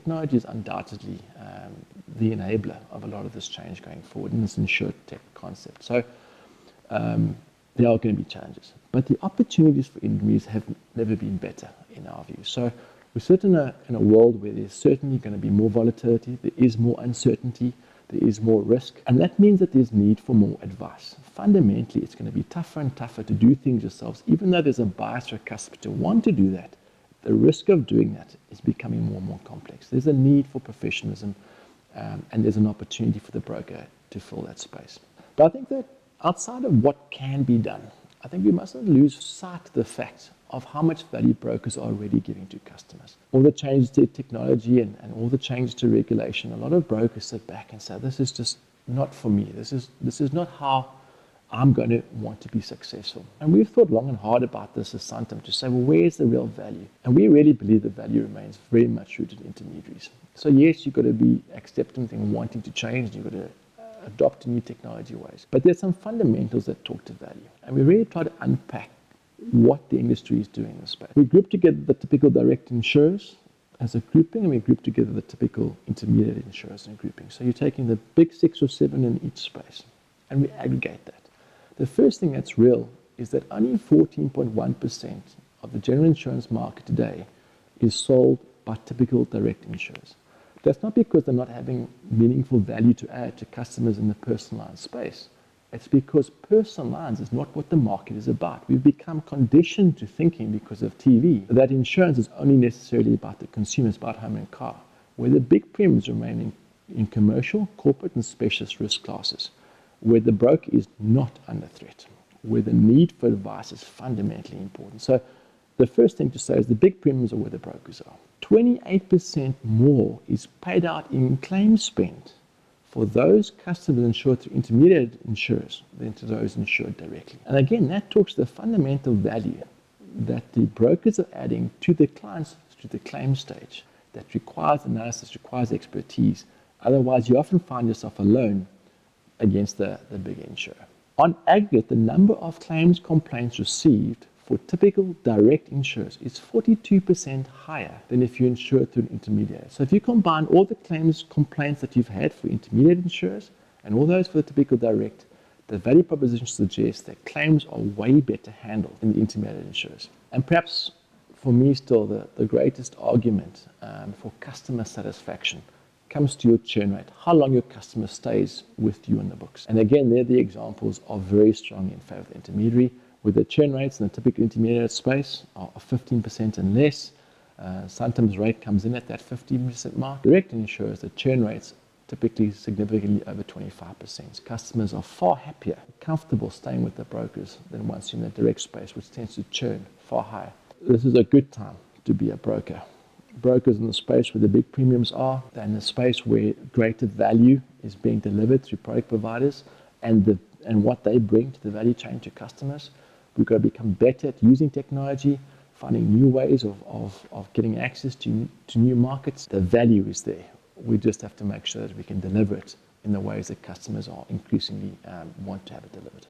technology is undoubtedly the enabler of a lot of this change going forward in this insurtech concept. So there are going to be challenges, but the opportunities for intermediaries have never been better in our view. So we're certainly in a world where there's certainly going to be more volatility, there is more uncertainty, there is more risk, and that means that there's need for more advice. Fundamentally, it's going to be tougher and tougher to do things yourselves, even though there's a bias for a customer to want to do that. The risk of doing that is becoming more and more complex. There's a need for professionalism, and there's an opportunity for the broker to fill that space. But I think that outside of what can be done, I think we mustn't lose sight of the fact of how much value brokers are already giving to customers. All the changes to technology and all the changes to regulation, a lot of brokers sit back and say, this is just not for me. This is not how I'm going to want to be successful. And we've thought long and hard about this as Santam to say, well, where's the real value? And we really believe the value remains very much rooted in intermediaries. So yes, you've got to be acceptant and wanting to change, and you've got to adopt new technology ways. But there's some fundamentals that talk to value. And we really try to unpack what the industry is doing in this space. We group together the typical direct insurers as a grouping, and we group together the typical intermediate insurers in a grouping. So you're taking the big 6 or 7 in each space, and we aggregate that. The first thing that's real is that only 14.1% of the general insurance market today is sold by typical direct insurers. That's not because they're not having meaningful value to add to customers in the personal line space. It's because personal lines is not what the market is about. We've become conditioned to thinking, because of TV, that insurance is only necessarily about the consumer, it's about home and car, where the big premiums remain in commercial, corporate, and specialist risk classes, where the broker is not under threat, where the need for advice is fundamentally important. So the first thing to say is the big premiums are where the brokers are. 28% more is paid out in claim spend for those customers insured through intermediate insurers than to those insured directly. And again, that talks to the fundamental value that the brokers are adding to the clients through the claim stage that requires analysis, requires expertise. Otherwise, you often find yourself alone against the big insurer. On aggregate, the number of claims complaints received for typical direct insurers is 42% higher than if you insure through an intermediary. So if you combine all the claims complaints that you've had for intermediate insurers and all those for the typical direct, the value proposition suggests that claims are way better handled in the intermediate insurers. And perhaps for me still the greatest argument for customer satisfaction comes to your churn rate, how long your customer stays with you in the books. And again, there the examples are very strongly in favor of the intermediary, with the churn rates in the typical intermediate space are 15% and less. Santam's rate comes in at that 15% mark. Direct insurers, the churn rates typically significantly over 25%. Customers are far happier, comfortable staying with the brokers than once in the direct space, which tends to churn far higher. This is a good time to be a broker. Brokers in the space where the big premiums are, they're in the space where greater value is being delivered through product providers and what they bring to the value chain to customers. We've got to become better at using technology, finding new ways of getting access to new markets. The value is there. We just have to make sure that we can deliver it in the ways that customers are increasingly want to have it delivered.